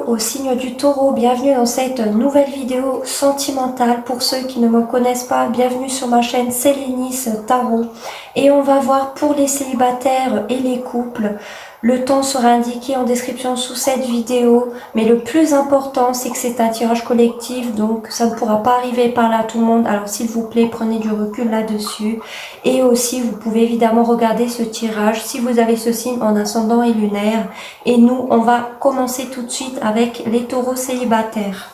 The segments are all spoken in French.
au signe du taureau, bienvenue dans cette nouvelle vidéo sentimentale. Pour ceux qui ne me connaissent pas, bienvenue sur ma chaîne Célinis Tarot. Et on va voir pour les célibataires et les couples. Le temps sera indiqué en description sous cette vidéo, mais le plus important c'est que c'est un tirage collectif, donc ça ne pourra pas arriver par là à tout le monde. Alors s'il vous plaît, prenez du recul là-dessus. Et aussi vous pouvez évidemment regarder ce tirage si vous avez ce signe en ascendant et lunaire. Et nous on va commencer tout de suite avec les taureaux célibataires.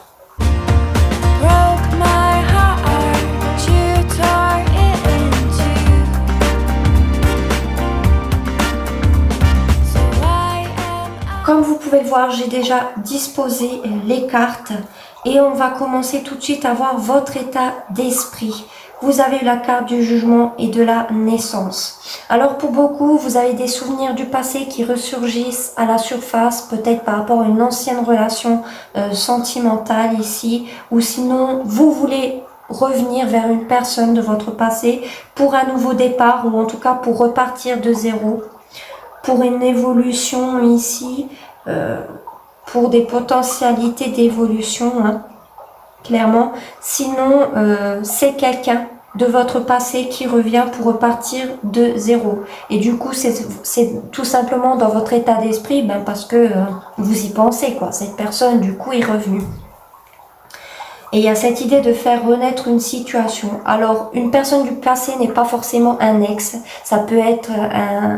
Comme vous pouvez le voir, j'ai déjà disposé les cartes et on va commencer tout de suite à voir votre état d'esprit. Vous avez la carte du jugement et de la naissance. Alors pour beaucoup, vous avez des souvenirs du passé qui ressurgissent à la surface, peut-être par rapport à une ancienne relation sentimentale ici, ou sinon vous voulez revenir vers une personne de votre passé pour un nouveau départ ou en tout cas pour repartir de zéro. Pour une évolution ici, pour des potentialités d'évolution, hein, clairement. Sinon, c'est quelqu'un de votre passé qui revient pour repartir de zéro. Et du coup, c'est tout simplement dans votre état d'esprit, parce que vous y pensez, quoi. Cette personne, du coup, est revenue. Et il y a cette idée de faire renaître une situation. Alors, une personne du passé n'est pas forcément un ex. Ça peut être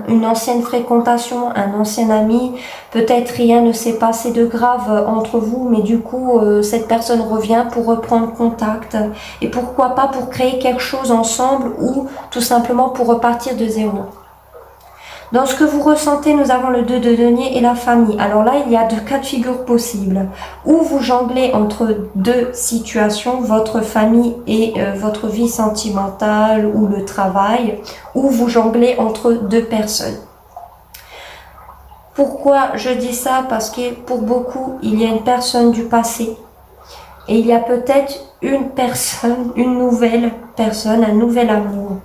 une ancienne fréquentation, un ancien ami. Peut-être rien ne s'est passé de grave entre vous, mais du coup, cette personne revient pour reprendre contact. Et pourquoi pas pour créer quelque chose ensemble ou tout simplement pour repartir de zéro. Dans ce que vous ressentez, nous avons le 2 de denier et la famille. Alors là, il y a deux cas de figure possibles. Ou vous jonglez entre deux situations, votre famille et votre vie sentimentale ou le travail. Ou vous jonglez entre deux personnes. Pourquoi je dis ça? Parce que pour beaucoup, il y a une personne du passé. Et il y a peut-être une personne, une nouvelle personne, un nouvel amour.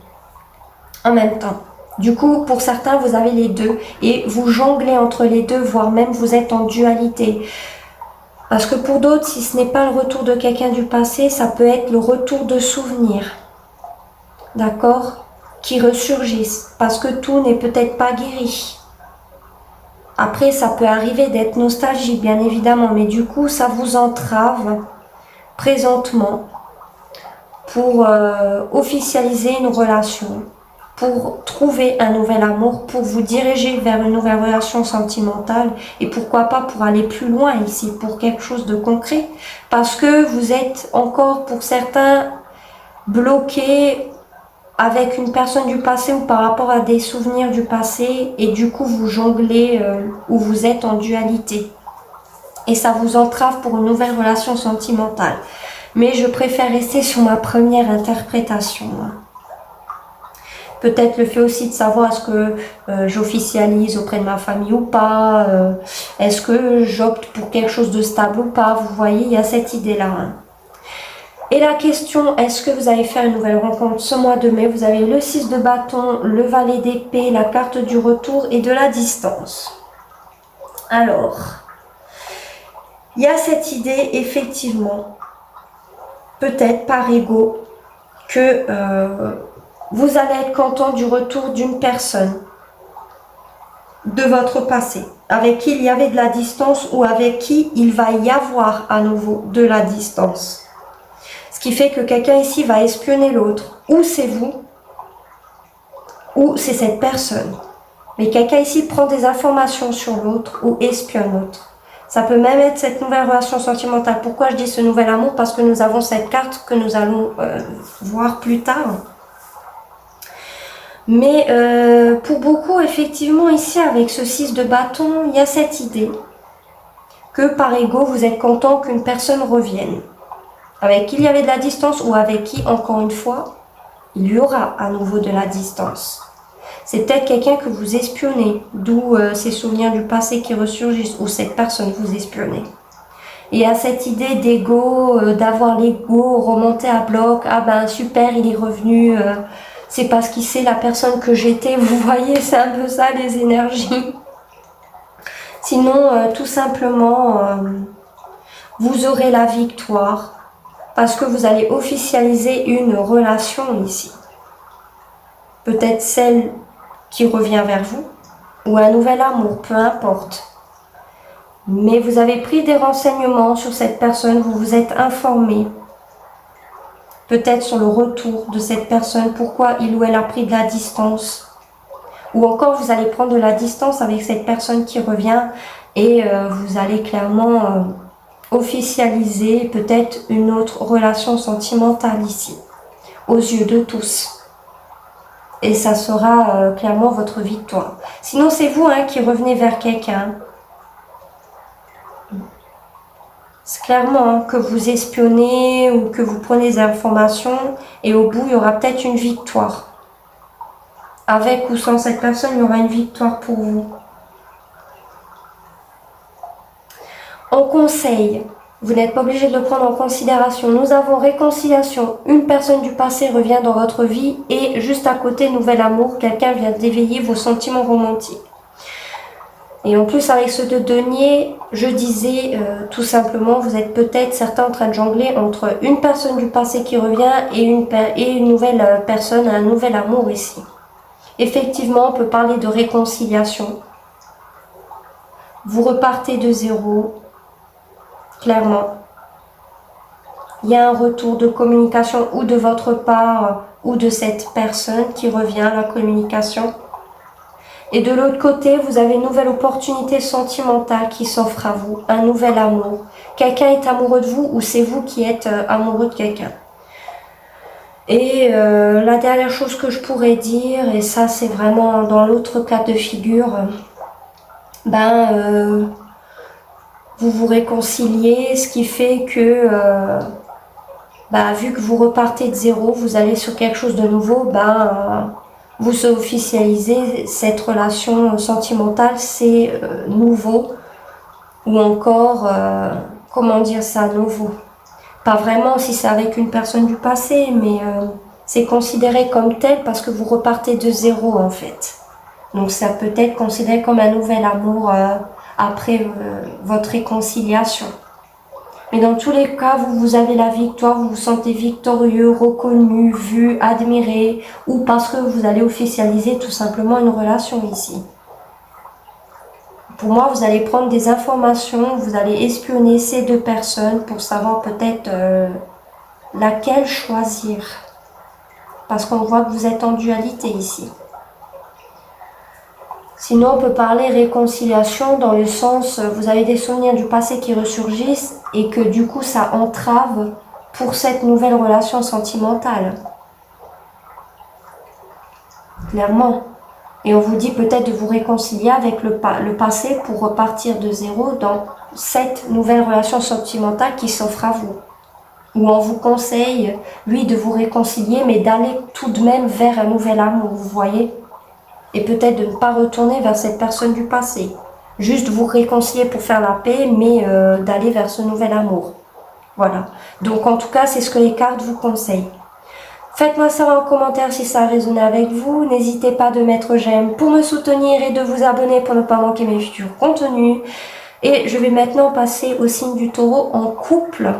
En même temps. Du coup, pour certains, vous avez les deux et vous jonglez entre les deux, voire même vous êtes en dualité. Parce que pour d'autres, si ce n'est pas le retour de quelqu'un du passé, ça peut être le retour de souvenirs, d'accord, qui ressurgissent, parce que tout n'est peut-être pas guéri. Après, ça peut arriver d'être nostalgique, bien évidemment, mais du coup, ça vous entrave présentement pour officialiser une relation. Pour trouver un nouvel amour, pour vous diriger vers une nouvelle relation sentimentale et pourquoi pas pour aller plus loin ici, pour quelque chose de concret. Parce que vous êtes encore pour certains bloqués avec une personne du passé ou par rapport à des souvenirs du passé et du coup vous jonglez ou vous êtes en dualité. Et ça vous entrave pour une nouvelle relation sentimentale. Mais je préfère rester sur ma première interprétation. Peut-être le fait aussi de savoir est-ce que j'officialise auprès de ma famille ou pas, est-ce que j'opte pour quelque chose de stable ou pas, vous voyez, il y a cette idée-là. Hein. Et la question, est-ce que vous allez faire une nouvelle rencontre ce mois de mai? Vous avez le 6 de bâton, le valet d'épée, la carte du retour et de la distance. Alors, il y a cette idée, effectivement, peut-être par ego, que... vous allez être content du retour d'une personne de votre passé, avec qui il y avait de la distance ou avec qui il va y avoir à nouveau de la distance. Ce qui fait que quelqu'un ici va espionner l'autre. Ou c'est vous, ou c'est cette personne. Mais quelqu'un ici prend des informations sur l'autre ou espionne l'autre. Ça peut même être cette nouvelle relation sentimentale. Pourquoi je dis ce nouvel amour? Parce que nous avons cette carte que nous allons voir plus tard. Mais pour beaucoup, effectivement, ici, avec ce 6 de bâton, il y a cette idée que par ego, vous êtes content qu'une personne revienne. Avec qui il y avait de la distance ou avec qui, encore une fois, il y aura à nouveau de la distance. C'est peut-être quelqu'un que vous espionnez, d'où ces souvenirs du passé qui ressurgissent, ou cette personne vous espionnez. Et il y a cette idée d'ego, d'avoir l'ego remonté à bloc. Ah ben super, il est revenu... c'est parce qu'il sait la personne que j'étais, vous voyez, c'est un peu ça les énergies. Sinon, tout simplement, vous aurez la victoire parce que vous allez officialiser une relation ici. Peut-être celle qui revient vers vous ou un nouvel amour, peu importe. Mais vous avez pris des renseignements sur cette personne, vous vous êtes informé. Peut-être sur le retour de cette personne, pourquoi il ou elle a pris de la distance. Ou encore vous allez prendre de la distance avec cette personne qui revient et vous allez clairement officialiser peut-être une autre relation sentimentale ici, aux yeux de tous. Et ça sera clairement votre victoire. Sinon c'est vous qui revenez vers quelqu'un. C'est clairement que vous espionnez ou que vous prenez des informations et au bout il y aura peut-être une victoire. Avec ou sans cette personne, il y aura une victoire pour vous. En conseil, vous n'êtes pas obligé de le prendre en considération. Nous avons réconciliation. Une personne du passé revient dans votre vie et juste à côté, nouvel amour. Quelqu'un vient d'éveiller vos sentiments romantiques. Et en plus, avec ceux de denier, je disais tout simplement, vous êtes peut-être certains en train de jongler entre une personne du passé qui revient et une nouvelle personne, un nouvel amour ici. Effectivement, on peut parler de réconciliation. Vous repartez de zéro, clairement. Il y a un retour de communication ou de votre part ou de cette personne qui revient à la communication. Et de l'autre côté, vous avez une nouvelle opportunité sentimentale qui s'offre à vous, un nouvel amour. Quelqu'un est amoureux de vous ou c'est vous qui êtes amoureux de quelqu'un. Et la dernière chose que je pourrais dire, et ça c'est vraiment dans l'autre cas de figure, vous vous réconciliez, ce qui fait que vu que vous repartez de zéro, vous allez sur quelque chose de nouveau, vous officialisez cette relation sentimentale, c'est nouveau, ou encore, comment dire ça, nouveau. Pas vraiment si c'est avec une personne du passé, mais c'est considéré comme tel parce que vous repartez de zéro en fait. Donc ça peut être considéré comme un nouvel amour après votre réconciliation. Mais dans tous les cas, vous avez la victoire, vous vous sentez victorieux, reconnu, vu, admiré, ou parce que vous allez officialiser tout simplement une relation ici. Pour moi, vous allez prendre des informations, vous allez espionner ces deux personnes pour savoir peut-être laquelle choisir. Parce qu'on voit que vous êtes en dualité ici. Sinon, on peut parler réconciliation dans le sens, vous avez des souvenirs du passé qui ressurgissent et que du coup, ça entrave pour cette nouvelle relation sentimentale. Clairement. Et on vous dit peut-être de vous réconcilier avec le passé pour repartir de zéro dans cette nouvelle relation sentimentale qui s'offre à vous. Ou on vous conseille, lui, de vous réconcilier, mais d'aller tout de même vers un nouvel amour, vous voyez. Et peut-être de ne pas retourner vers cette personne du passé. Juste vous réconcilier pour faire la paix, mais d'aller vers ce nouvel amour. Voilà. Donc en tout cas, c'est ce que les cartes vous conseillent. Faites-moi savoir en commentaire si ça a résonné avec vous. N'hésitez pas de mettre j'aime pour me soutenir et de vous abonner pour ne pas manquer mes futurs contenus. Et je vais maintenant passer au signe du taureau en couple.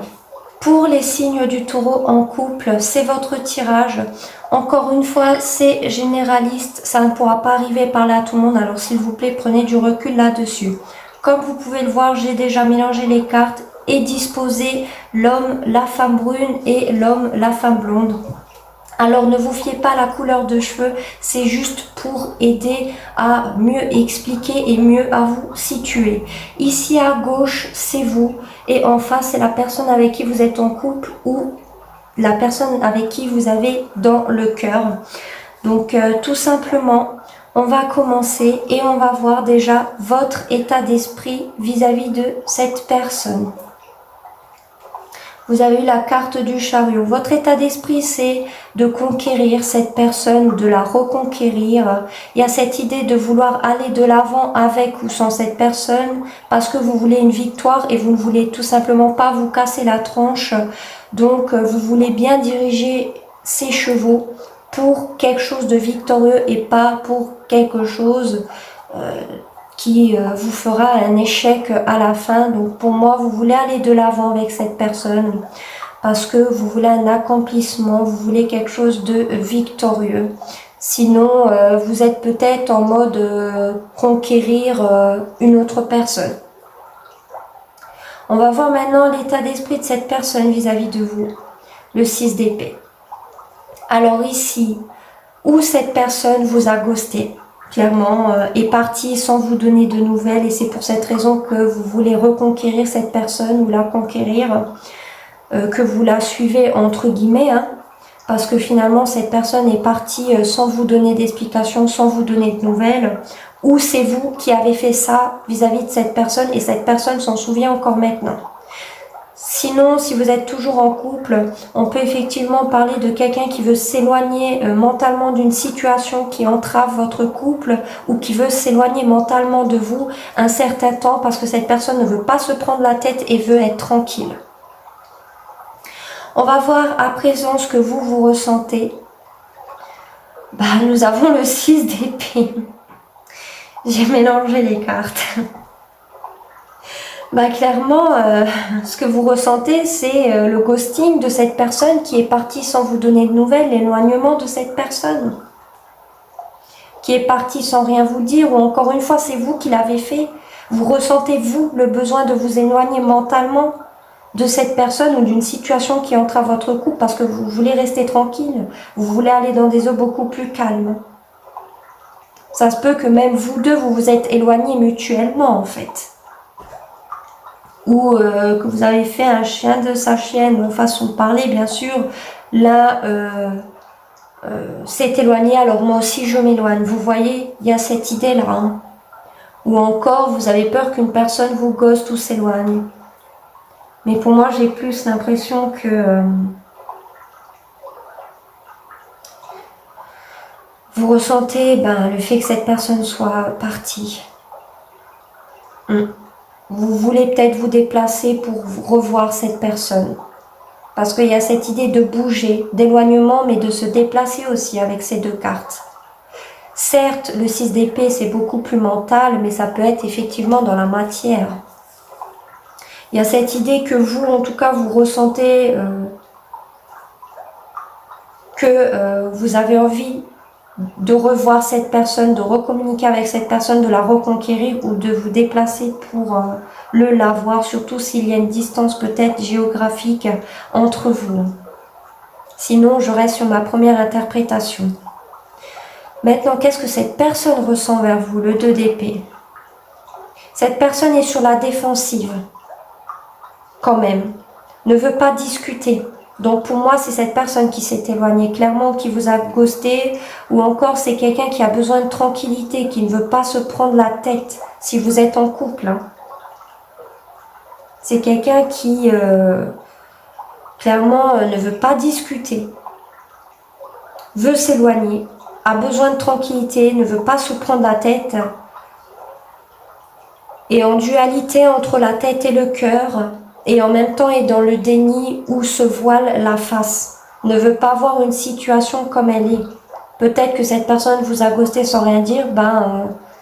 Pour les signes du taureau en couple, c'est votre tirage. Encore une fois, c'est généraliste. Ça ne pourra pas arriver par là à tout le monde. Alors s'il vous plaît, prenez du recul là-dessus. Comme vous pouvez le voir, j'ai déjà mélangé les cartes et disposé l'homme, la femme brune et l'homme, la femme blonde. Alors ne vous fiez pas à la couleur de cheveux, c'est juste pour aider à mieux expliquer et mieux à vous situer. Ici à gauche, c'est vous et en face, c'est la personne avec qui vous êtes en couple ou la personne avec qui vous avez dans le cœur. Donc tout simplement, on va commencer et on va voir déjà votre état d'esprit vis-à-vis de cette personne. Vous avez eu la carte du chariot. Votre état d'esprit, c'est de conquérir cette personne ou de la reconquérir. Il y a cette idée de vouloir aller de l'avant avec ou sans cette personne parce que vous voulez une victoire et vous ne voulez tout simplement pas vous casser la tronche. Donc, vous voulez bien diriger ces chevaux pour quelque chose de victorieux et pas pour quelque chose qui vous fera un échec à la fin. Donc pour moi, vous voulez aller de l'avant avec cette personne parce que vous voulez un accomplissement, vous voulez quelque chose de victorieux. Sinon, vous êtes peut-être en mode conquérir une autre personne. On va voir maintenant l'état d'esprit de cette personne vis-à-vis de vous. Le 6 d'épée. Alors ici, où cette personne vous a ghosté, clairement, est partie sans vous donner de nouvelles, et c'est pour cette raison que vous voulez reconquérir cette personne ou la conquérir, que vous la suivez entre guillemets, hein, parce que finalement cette personne est partie sans vous donner d'explication, sans vous donner de nouvelles, ou c'est vous qui avez fait ça vis-à-vis de cette personne et cette personne s'en souvient encore maintenant. Sinon, si vous êtes toujours en couple, on peut effectivement parler de quelqu'un qui veut s'éloigner mentalement d'une situation qui entrave votre couple ou qui veut s'éloigner mentalement de vous un certain temps parce que cette personne ne veut pas se prendre la tête et veut être tranquille. On va voir à présent ce que vous ressentez. Nous avons le 6 d'épée. J'ai mélangé les cartes. Clairement, ce que vous ressentez, c'est le ghosting de cette personne qui est partie sans vous donner de nouvelles, l'éloignement de cette personne qui est partie sans rien vous dire, ou encore une fois, c'est vous qui l'avez fait. Vous ressentez, vous, le besoin de vous éloigner mentalement de cette personne ou d'une situation qui entrave votre couple parce que vous voulez rester tranquille, vous voulez aller dans des eaux beaucoup plus calmes. Ça se peut que même vous deux, vous vous êtes éloignés mutuellement, en fait. Ou que vous avez fait un chien de sa chienne, façon de parler, bien sûr. Là, s'est éloigné, alors moi aussi je m'éloigne. Vous voyez, il y a cette idée-là. Hein. Ou encore, vous avez peur qu'une personne vous ghoste ou s'éloigne. Mais pour moi, j'ai plus l'impression que vous ressentez le fait que cette personne soit partie. Vous voulez peut-être vous déplacer pour revoir cette personne. Parce qu'il y a cette idée de bouger, d'éloignement, mais de se déplacer aussi avec ces deux cartes. Certes, le 6 d'épée, c'est beaucoup plus mental, mais ça peut être effectivement dans la matière. Il y a cette idée que vous, en tout cas, vous ressentez que vous avez envie de revoir cette personne, de recommuniquer avec cette personne, de la reconquérir ou de vous déplacer pour la voir, surtout s'il y a une distance peut-être géographique entre vous. Sinon, je reste sur ma première interprétation. Maintenant, qu'est-ce que cette personne ressent vers vous, le 2 d'épée? Cette personne est sur la défensive, quand même, ne veut pas discuter. Donc pour moi, c'est cette personne qui s'est éloignée clairement, qui vous a ghosté, ou encore c'est quelqu'un qui a besoin de tranquillité, qui ne veut pas se prendre la tête si vous êtes en couple. Hein. C'est quelqu'un qui, clairement, ne veut pas discuter, veut s'éloigner, a besoin de tranquillité, ne veut pas se prendre la tête, et en dualité entre la tête et le cœur, et en même temps est dans le déni où se voile la face, ne veut pas voir une situation comme elle est. Peut-être que cette personne vous a ghosté sans rien dire,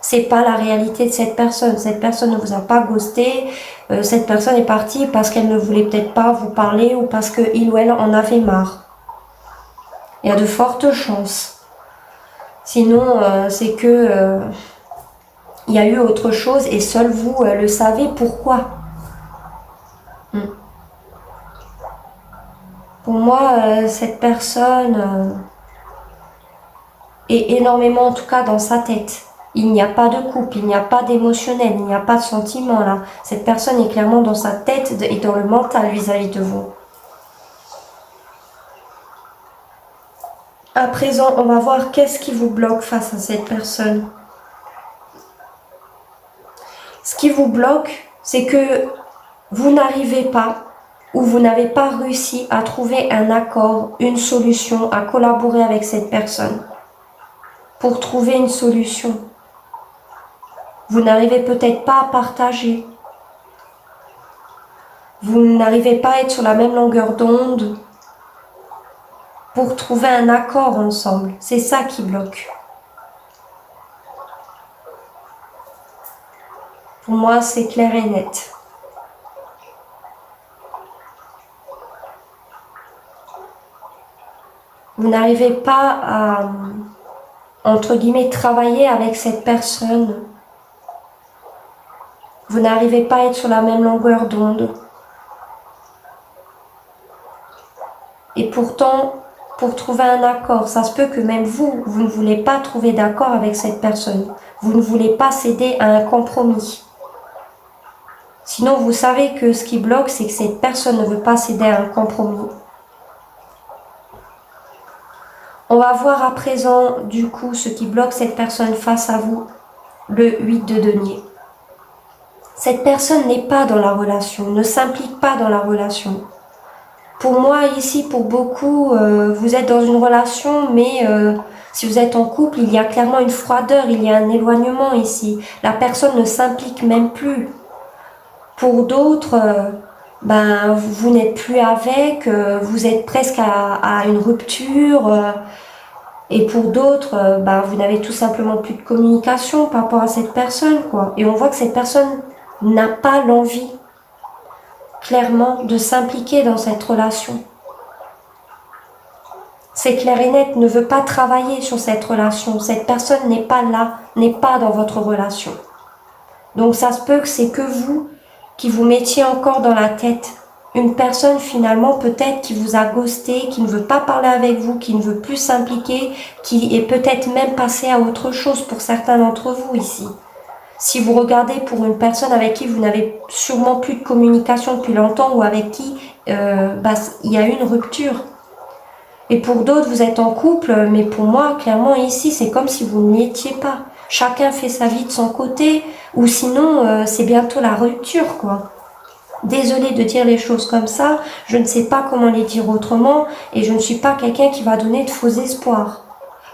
c'est pas la réalité de cette personne. Cette personne ne vous a pas ghosté, cette personne est partie parce qu'elle ne voulait peut-être pas vous parler ou parce qu'il ou elle en avait marre. Il y a de fortes chances. Sinon, c'est que il y a eu autre chose et seul vous le savez pourquoi. Pour moi, cette personne est énormément, en tout cas, dans sa tête. Il n'y a pas de couple, il n'y a pas d'émotionnel, il n'y a pas de sentiment là. Cette personne est clairement dans sa tête et dans le mental vis-à-vis de vous. À présent, on va voir qu'est-ce qui vous bloque face à cette personne. Ce qui vous bloque, c'est que vous n'arrivez pas ou vous n'avez pas réussi à trouver un accord, une solution, à collaborer avec cette personne pour trouver une solution. Vous n'arrivez peut-être pas à partager. Vous n'arrivez pas à être sur la même longueur d'onde pour trouver un accord ensemble. C'est ça qui bloque. Pour moi, c'est clair et net. Vous n'arrivez pas à, entre guillemets, travailler avec cette personne. Vous n'arrivez pas à être sur la même longueur d'onde. Et pourtant, pour trouver un accord, ça se peut que même vous, vous ne voulez pas trouver d'accord avec cette personne. Vous ne voulez pas céder à un compromis. Sinon, vous savez que ce qui bloque, c'est que cette personne ne veut pas céder à un compromis. On va voir à présent, du coup, ce qui bloque cette personne face à vous, le 8 de denier. Cette personne n'est pas dans la relation, ne s'implique pas dans la relation. Pour moi, ici, pour beaucoup, vous êtes dans une relation, mais si vous êtes en couple, il y a clairement une froideur, il y a un éloignement ici. La personne ne s'implique même plus. Pour d'autres, vous n'êtes plus avec, vous êtes presque à une rupture. Et pour d'autres, vous n'avez tout simplement plus de communication par rapport à cette personne, quoi. Et on voit que cette personne n'a pas l'envie, clairement, de s'impliquer dans cette relation. C'est clair et net, ne veut pas travailler sur cette relation. Cette personne n'est pas là, n'est pas dans votre relation. Donc ça se peut que c'est que vous qui vous mettiez encore dans la tête une personne finalement peut-être qui vous a ghosté, qui ne veut pas parler avec vous, qui ne veut plus s'impliquer, qui est peut-être même passé à autre chose pour certains d'entre vous ici. Si vous regardez pour une personne avec qui vous n'avez sûrement plus de communication depuis longtemps ou avec qui il y a eu une rupture. Et pour d'autres, vous êtes en couple, mais pour moi, clairement ici, c'est comme si vous n'y étiez pas. Chacun fait sa vie de son côté, ou sinon, c'est bientôt la rupture, quoi. Désolée de dire les choses comme ça, je ne sais pas comment les dire autrement, et je ne suis pas quelqu'un qui va donner de faux espoirs.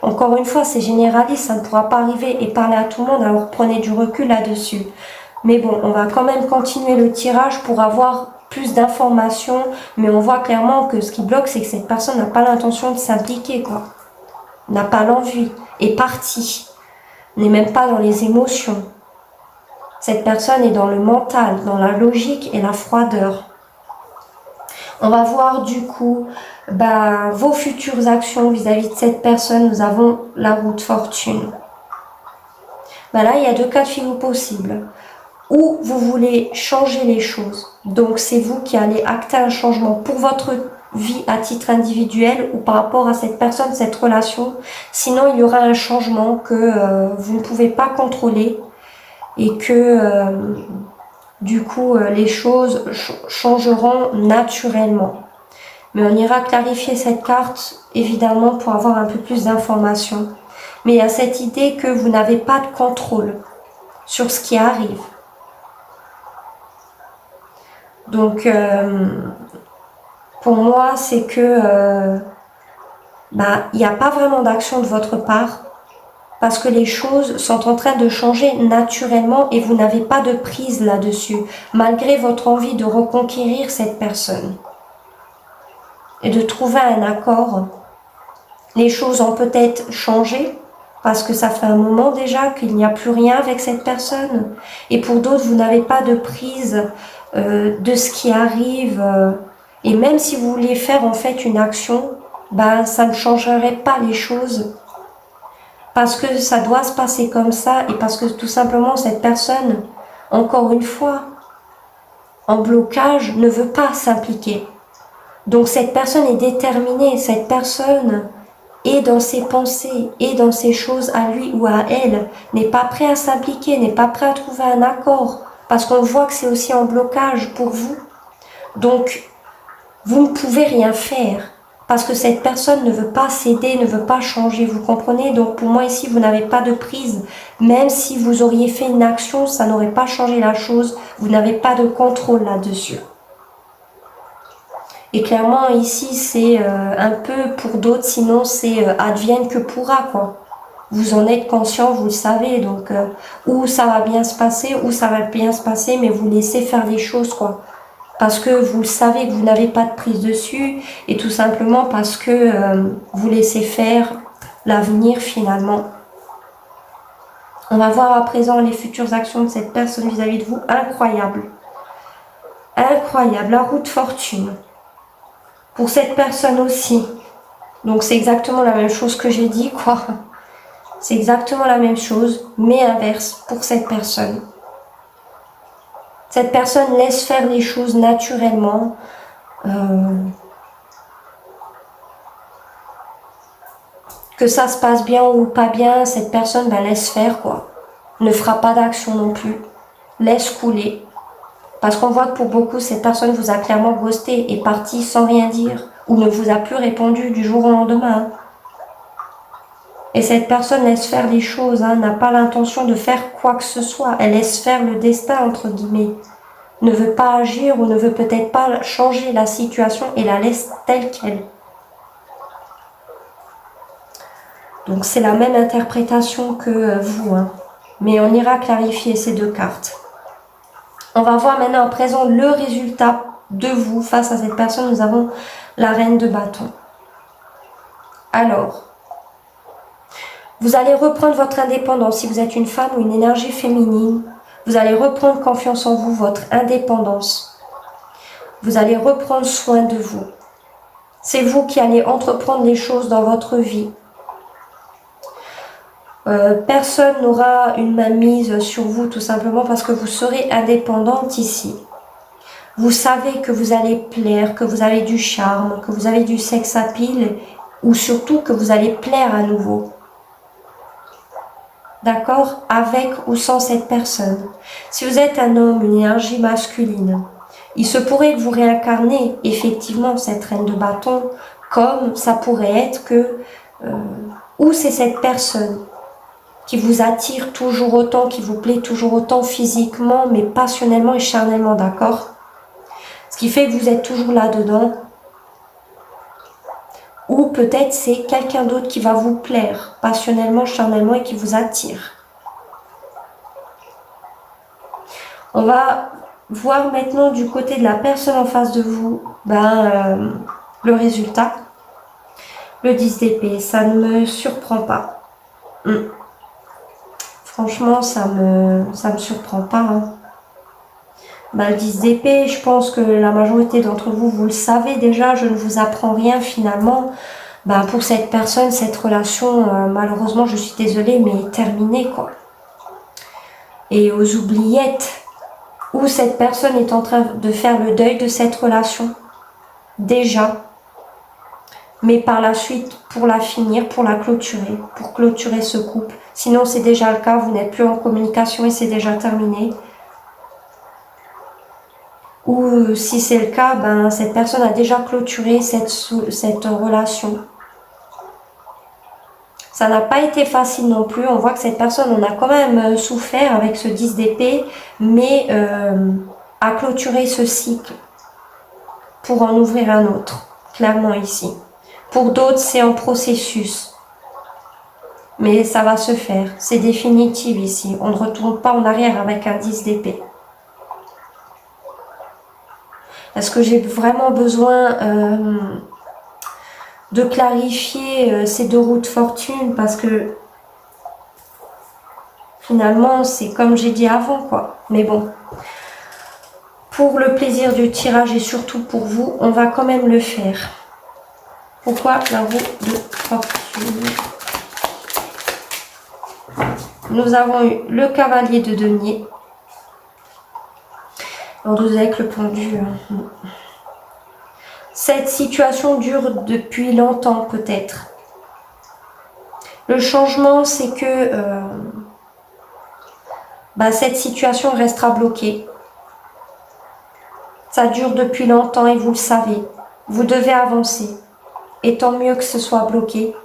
Encore une fois, c'est généraliste, ça ne pourra pas arriver et parler à tout le monde, alors prenez du recul là-dessus. Mais bon, on va quand même continuer le tirage pour avoir plus d'informations, mais on voit clairement que ce qui bloque, c'est que cette personne n'a pas l'intention de s'impliquer, quoi. N'a pas l'envie, est partie, n'est même pas dans les émotions. Cette personne est dans le mental, dans la logique et la froideur. On va voir du coup vos futures actions vis-à-vis de cette personne. Nous avons la roue de fortune. Là, il y a deux cas de figure possibles. Ou vous voulez changer les choses. Donc, c'est vous qui allez acter un changement pour votre vie à titre individuel ou par rapport à cette personne, cette relation. Sinon, il y aura un changement que vous ne pouvez pas contrôler et que du coup, les choses changeront naturellement. Mais on ira clarifier cette carte, évidemment, pour avoir un peu plus d'informations. Mais il y a cette idée que vous n'avez pas de contrôle sur ce qui arrive. Donc, pour moi, c'est que il n'y a pas vraiment d'action de votre part parce que les choses sont en train de changer naturellement et vous n'avez pas de prise là-dessus, malgré votre envie de reconquérir cette personne et de trouver un accord. Les choses ont peut-être changé parce que ça fait un moment déjà qu'il n'y a plus rien avec cette personne. Et pour d'autres, vous n'avez pas de prise de ce qui arrive. Et même si vous vouliez faire en fait une action, ça ne changerait pas les choses. Parce que ça doit se passer comme ça et parce que tout simplement cette personne, encore une fois, en blocage, ne veut pas s'impliquer. Donc cette personne est déterminée, cette personne est dans ses pensées, est dans ses choses à lui ou à elle, n'est pas prêt à s'impliquer, n'est pas prêt à trouver un accord, parce qu'on voit que c'est aussi en blocage pour vous. Donc, vous ne pouvez rien faire, parce que cette personne ne veut pas céder, ne veut pas changer, vous comprenez? Donc pour moi ici, vous n'avez pas de prise. Même si vous auriez fait une action, ça n'aurait pas changé la chose, vous n'avez pas de contrôle là-dessus. Et clairement ici, c'est un peu pour d'autres, sinon c'est advienne que pourra, quoi. Vous en êtes conscient, vous le savez, donc ou ça va bien se passer, ou ça va bien se passer, mais vous laissez faire les choses, quoi. Parce que vous le savez que vous n'avez pas de prise dessus, et tout simplement parce que vous laissez faire l'avenir finalement. On va voir à présent les futures actions de cette personne vis-à-vis de vous. Incroyable. Incroyable. La roue de fortune. Pour cette personne aussi. Donc c'est exactement la même chose que j'ai dit, quoi. C'est exactement la même chose, mais inverse pour cette personne. Cette personne laisse faire les choses naturellement. Que ça se passe bien ou pas bien, cette personne laisse faire, quoi. Ne fera pas d'action non plus. Laisse couler. Parce qu'on voit que pour beaucoup, cette personne vous a clairement ghosté, est partie sans rien dire, ou ne vous a plus répondu du jour au lendemain. Et cette personne laisse faire les choses, n'a pas l'intention de faire quoi que ce soit. Elle laisse faire le destin, entre guillemets. Ne veut pas agir ou ne veut peut-être pas changer la situation et la laisse telle qu'elle. Donc c'est la même interprétation que vous, mais on ira clarifier ces deux cartes. On va voir maintenant à présent le résultat de vous face à cette personne. Nous avons la reine de bâton. Alors, vous allez reprendre votre indépendance si vous êtes une femme ou une énergie féminine. Vous allez reprendre confiance en vous, votre indépendance. Vous allez reprendre soin de vous. C'est vous qui allez entreprendre les choses dans votre vie. Personne n'aura une mainmise sur vous tout simplement parce que vous serez indépendante ici. Vous savez que vous allez plaire, que vous avez du charme, que vous avez du sex appeal ou surtout que vous allez plaire à nouveau. D'accord? Avec ou sans cette personne. Si vous êtes un homme, une énergie masculine, il se pourrait que vous réincarnez effectivement cette reine de bâton comme ça pourrait être que ou c'est cette personne qui vous attire toujours autant, qui vous plaît toujours autant physiquement, mais passionnellement et charnellement, d'accord? Ce qui fait que vous êtes toujours là-dedans. Ou peut-être c'est quelqu'un d'autre qui va vous plaire, passionnellement, charnellement et qui vous attire. On va voir maintenant du côté de la personne en face de vous, le résultat. Le 10 d'épée, ça ne me surprend pas. Franchement, ça me surprend pas. Le 10 d'épée, je pense que la majorité d'entre vous, vous le savez déjà, je ne vous apprends rien finalement. Pour cette personne, cette relation, malheureusement, je suis désolée, mais est terminée, quoi. Et aux oubliettes, où cette personne est en train de faire le deuil de cette relation, déjà. Mais par la suite, pour la finir, pour la clôturer, pour clôturer ce couple. Sinon, c'est déjà le cas, vous n'êtes plus en communication et c'est déjà terminé. Ou si c'est le cas, cette personne a déjà clôturé cette relation. Ça n'a pas été facile non plus. On voit que cette personne en a quand même souffert avec ce 10 d'épée, mais a clôturé ce cycle pour en ouvrir un autre, clairement ici. Pour d'autres, c'est en processus. Mais ça va se faire. C'est définitif ici. On ne retourne pas en arrière avec un 10 d'épée. Est-ce que j'ai vraiment besoin de clarifier ces deux roues de fortune? Parce que finalement, c'est comme j'ai dit avant, quoi. Mais bon, pour le plaisir du tirage et surtout pour vous, on va quand même le faire. Pourquoi la roue de fortune? Nous avons eu le cavalier de denier. En 12 avec le pendu. Cette situation dure depuis longtemps peut-être. Le changement, c'est que cette situation restera bloquée. Ça dure depuis longtemps et vous le savez. Vous devez avancer. Et tant mieux que ce soit bloqué.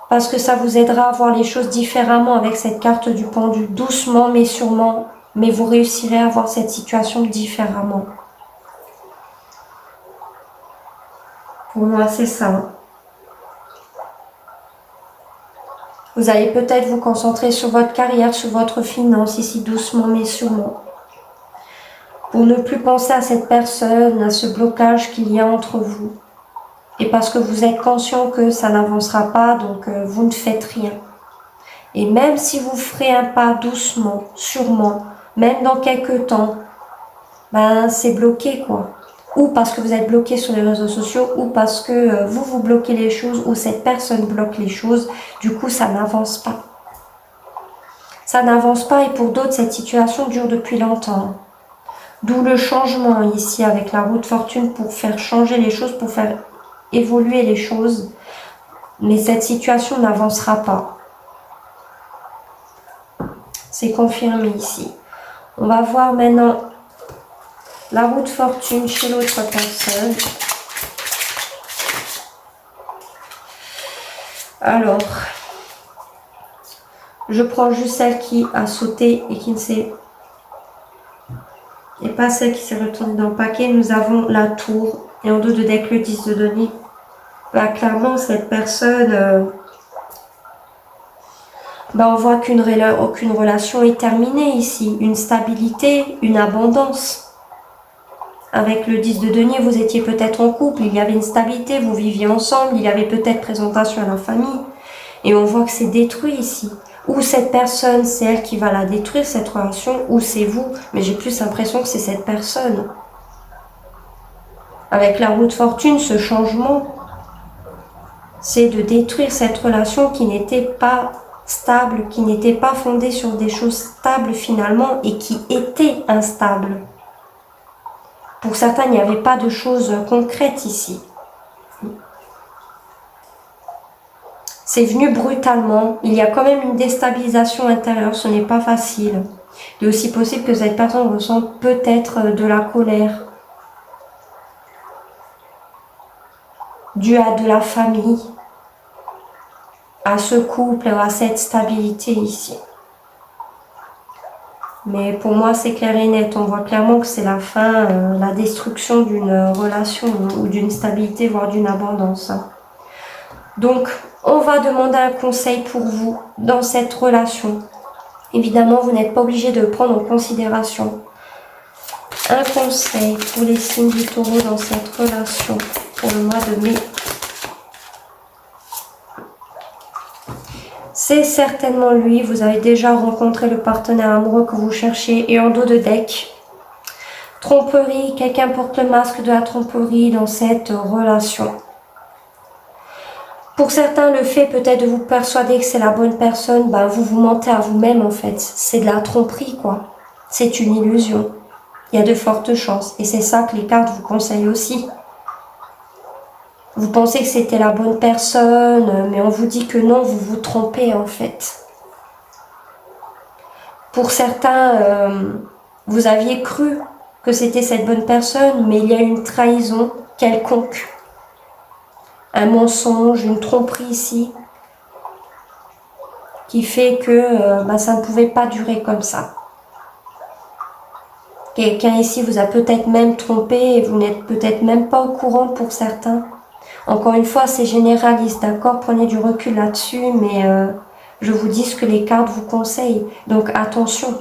Parce que ça vous aidera à voir les choses différemment avec cette carte du pendu. Doucement mais sûrement. Mais vous réussirez à voir cette situation différemment. Pour moi, c'est ça. Vous allez peut-être vous concentrer sur votre carrière, sur votre finance, ici doucement mais sûrement. Pour ne plus penser à cette personne, à ce blocage qu'il y a entre vous. Et parce que vous êtes conscient que ça n'avancera pas, donc vous ne faites rien. Et même si vous ferez un pas doucement, sûrement, même dans quelques temps, ben c'est bloqué quoi. Ou parce que vous êtes bloqué sur les réseaux sociaux, ou parce que vous bloquez les choses, ou cette personne bloque les choses, du coup ça n'avance pas. Ça n'avance pas et pour d'autres cette situation dure depuis longtemps. D'où le changement ici avec la roue de fortune pour faire changer les choses, pour faire évoluer les choses. Mais cette situation n'avancera pas. C'est confirmé ici. On va voir maintenant la roue de fortune chez l'autre personne. Alors, je prends juste celle qui a sauté et qui ne s'est... et pas celle qui s'est retournée dans le paquet. Nous avons la tour et en dos de deck le 10 de denier. Bah, clairement, cette personne... on voit qu'aucune relation est terminée ici. Une stabilité, une abondance. Avec le 10 de denier, vous étiez peut-être en couple, il y avait une stabilité, vous viviez ensemble, il y avait peut-être présentation à la famille. Et on voit que c'est détruit ici. Ou cette personne, c'est elle qui va la détruire, cette relation, ou c'est vous. Mais j'ai plus l'impression que c'est cette personne. Avec la roue de fortune, ce changement, c'est de détruire cette relation qui n'était pas stable, qui n'était pas fondée sur des choses stables finalement et qui était instable. Pour certains, il n'y avait pas de choses concrètes ici. C'est venu brutalement. Il y a quand même une déstabilisation intérieure. Ce n'est pas facile. Il est aussi possible que cette personne ressente peut-être de la colère. Due à de la famille. À ce couple, à cette stabilité ici. Mais pour moi, c'est clair et net. On voit clairement que c'est la fin, la destruction d'une relation ou d'une stabilité, voire d'une abondance. Donc, on va demander un conseil pour vous dans cette relation. Évidemment, vous n'êtes pas obligé de le prendre en considération. Un conseil pour les signes du taureau dans cette relation pour le mois de mai. C'est certainement lui, vous avez déjà rencontré le partenaire amoureux que vous cherchez et en dos de deck. Tromperie, quelqu'un porte le masque de la tromperie dans cette relation. Pour certains, le fait peut-être de vous persuader que c'est la bonne personne, vous vous mentez à vous-même en fait. C'est de la tromperie quoi. C'est une illusion. Il y a de fortes chances et c'est ça que les cartes vous conseillent aussi. Vous pensez que c'était la bonne personne, mais on vous dit que non, vous vous trompez en fait. Pour certains, vous aviez cru que c'était cette bonne personne, mais il y a une trahison quelconque. Un mensonge, une tromperie ici, qui fait que ça ne pouvait pas durer comme ça. Quelqu'un ici vous a peut-être même trompé et vous n'êtes peut-être même pas au courant pour certains. Encore une fois, c'est généraliste, d'accord? Prenez du recul là-dessus, mais je vous dis ce que les cartes vous conseillent. Donc attention,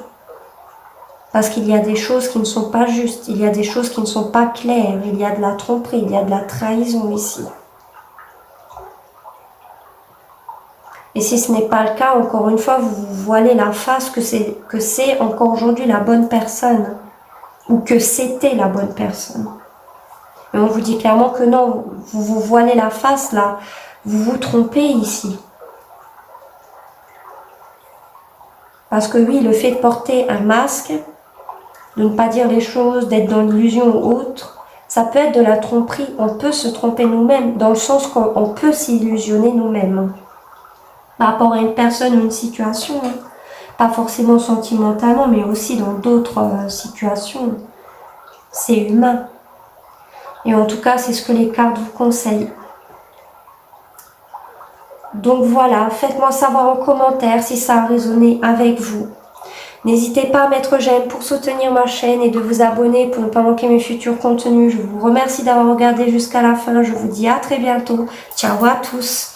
parce qu'il y a des choses qui ne sont pas justes, il y a des choses qui ne sont pas claires, il y a de la tromperie, il y a de la trahison ici. Et si ce n'est pas le cas, encore une fois, vous vous voilez la face que c'est encore aujourd'hui la bonne personne, ou que c'était la bonne personne. Et on vous dit clairement que non, vous vous voilez la face là, vous vous trompez ici. Parce que oui, le fait de porter un masque, de ne pas dire les choses, d'être dans l'illusion ou autre, ça peut être de la tromperie. On peut se tromper nous-mêmes, dans le sens qu'on peut s'illusionner nous-mêmes. Par rapport à une personne ou une situation, pas forcément sentimentalement, mais aussi dans d'autres situations. C'est humain. Et en tout cas, c'est ce que les cartes vous conseillent. Donc voilà, faites-moi savoir en commentaire si ça a résonné avec vous. N'hésitez pas à mettre j'aime pour soutenir ma chaîne et de vous abonner pour ne pas manquer mes futurs contenus. Je vous remercie d'avoir regardé jusqu'à la fin. Je vous dis à très bientôt. Ciao à tous.